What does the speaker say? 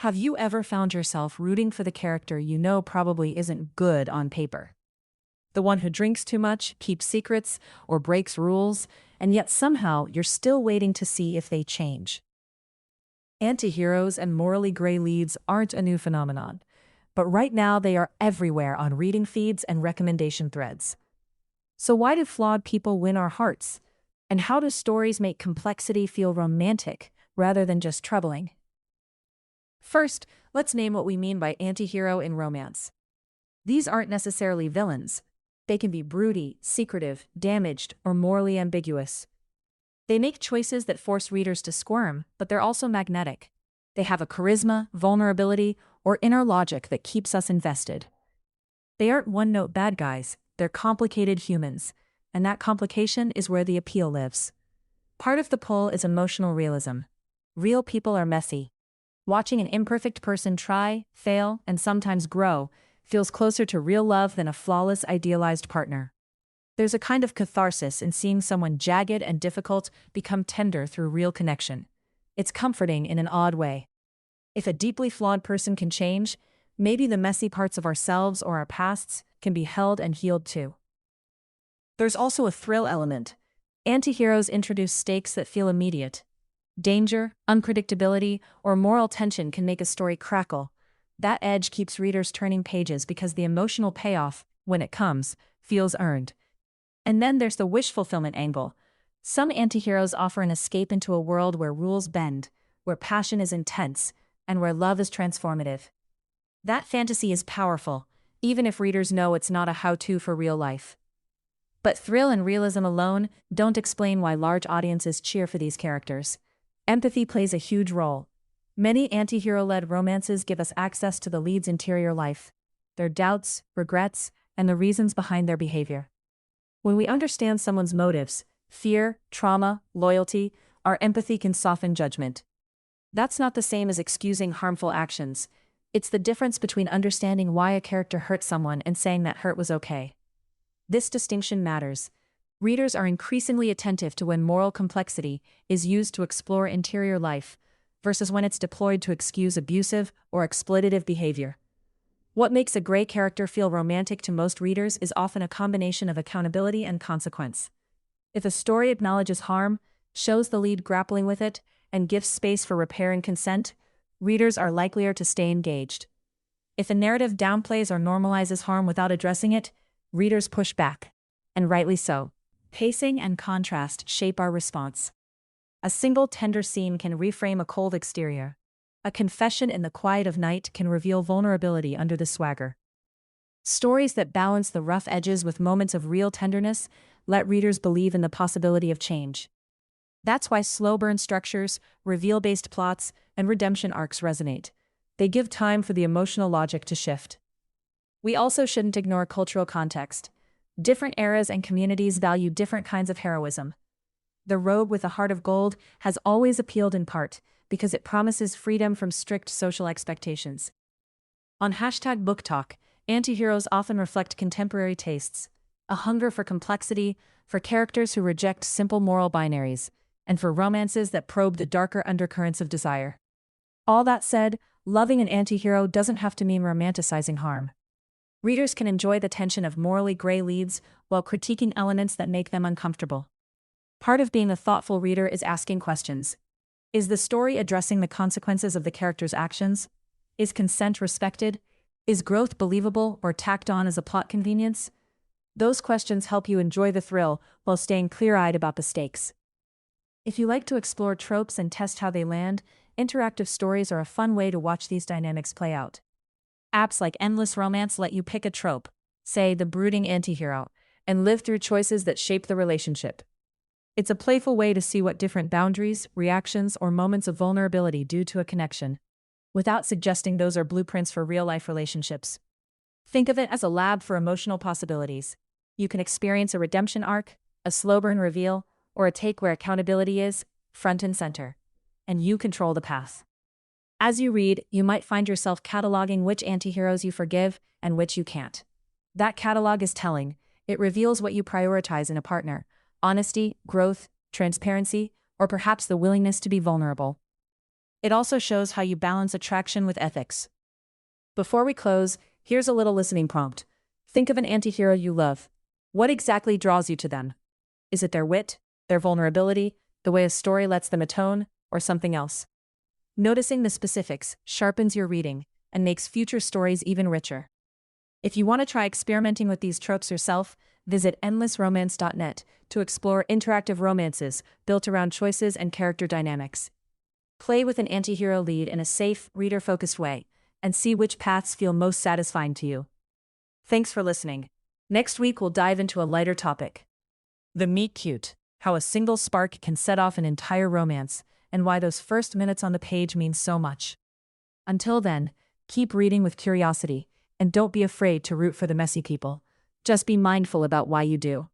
Have you ever found yourself rooting for the character you know probably isn't good on paper? The one who drinks too much, keeps secrets, or breaks rules, and yet somehow you're still waiting to see if they change. Antiheroes and morally gray leads aren't a new phenomenon, but right now they are everywhere on reading feeds and recommendation threads. So why do flawed people win our hearts? And how do stories make complexity feel romantic rather than just troubling? First, let's name what we mean by antihero in romance. These aren't necessarily villains. They can be broody, secretive, damaged, or morally ambiguous. They make choices that force readers to squirm, but they're also magnetic. They have a charisma, vulnerability, or inner logic that keeps us invested. They aren't one-note bad guys, they're complicated humans, and that complication is where the appeal lives. Part of the pull is emotional realism. Real people are messy. Watching an imperfect person try, fail, and sometimes grow feels closer to real love than a flawless, idealized partner. There's a kind of catharsis in seeing someone jagged and difficult become tender through real connection. It's comforting in an odd way. If a deeply flawed person can change, maybe the messy parts of ourselves or our pasts can be held and healed too. There's also a thrill element. Antiheroes introduce stakes that feel immediate. Danger, unpredictability, or moral tension can make a story crackle. That edge keeps readers turning pages because the emotional payoff, when it comes, feels earned. And then there's the wish fulfillment angle. Some antiheroes offer an escape into a world where rules bend, where passion is intense, and where love is transformative. That fantasy is powerful, even if readers know it's not a how-to for real life. But thrill and realism alone don't explain why large audiences cheer for these characters. Empathy plays a huge role. Many antihero-led romances give us access to the lead's interior life, their doubts, regrets, and the reasons behind their behavior. When we understand someone's motives, fear, trauma, loyalty, our empathy can soften judgment. That's not the same as excusing harmful actions. It's the difference between understanding why a character hurt someone and saying that hurt was okay. This distinction matters. Readers are increasingly attentive to when moral complexity is used to explore interior life, versus when it's deployed to excuse abusive or exploitative behavior. What makes a gray character feel romantic to most readers is often a combination of accountability and consequence. If a story acknowledges harm, shows the lead grappling with it, and gives space for repair and consent, readers are likelier to stay engaged. If a narrative downplays or normalizes harm without addressing it, readers push back. And rightly so. Pacing and contrast shape our response. A single tender scene can reframe a cold exterior. A confession in the quiet of night can reveal vulnerability under the swagger. Stories that balance the rough edges with moments of real tenderness let readers believe in the possibility of change. That's why slow burn structures, reveal-based plots, and redemption arcs resonate. They give time for the emotional logic to shift. We also shouldn't ignore cultural context. Different eras and communities value different kinds of heroism. The rogue with a heart of gold has always appealed in part because it promises freedom from strict social expectations. On #BookTalk, antiheroes often reflect contemporary tastes, a hunger for complexity, for characters who reject simple moral binaries, and for romances that probe the darker undercurrents of desire. All that said, loving an antihero doesn't have to mean romanticizing harm. Readers can enjoy the tension of morally gray leads while critiquing elements that make them uncomfortable. Part of being a thoughtful reader is asking questions. Is the story addressing the consequences of the character's actions? Is consent respected? Is growth believable or tacked on as a plot convenience? Those questions help you enjoy the thrill while staying clear-eyed about the stakes. If you like to explore tropes and test how they land, interactive stories are a fun way to watch these dynamics play out. Apps like Endless Romance let you pick a trope, say the brooding antihero, and live through choices that shape the relationship. It's a playful way to see what different boundaries, reactions, or moments of vulnerability do to a connection, without suggesting those are blueprints for real-life relationships. Think of it as a lab for emotional possibilities. You can experience a redemption arc, a slow burn reveal, or a take where accountability is front and center, and you control the path. As you read, you might find yourself cataloging which antiheroes you forgive and which you can't. That catalog is telling. It reveals what you prioritize in a partner: honesty, growth, transparency, or perhaps the willingness to be vulnerable. It also shows how you balance attraction with ethics. Before we close, here's a little listening prompt. Think of an antihero you love. What exactly draws you to them? Is it their wit, their vulnerability, the way a story lets them atone, or something else? Noticing the specifics sharpens your reading and makes future stories even richer. If you want to try experimenting with these tropes yourself, visit endlessromance.net to explore interactive romances built around choices and character dynamics. Play with an antihero lead in a safe, reader-focused way, and see which paths feel most satisfying to you. Thanks for listening. Next week we'll dive into a lighter topic. The meet cute, how a single spark can set off an entire romance, and why those first minutes on the page mean so much. Until then, keep reading with curiosity, and don't be afraid to root for the messy people. Just be mindful about why you do.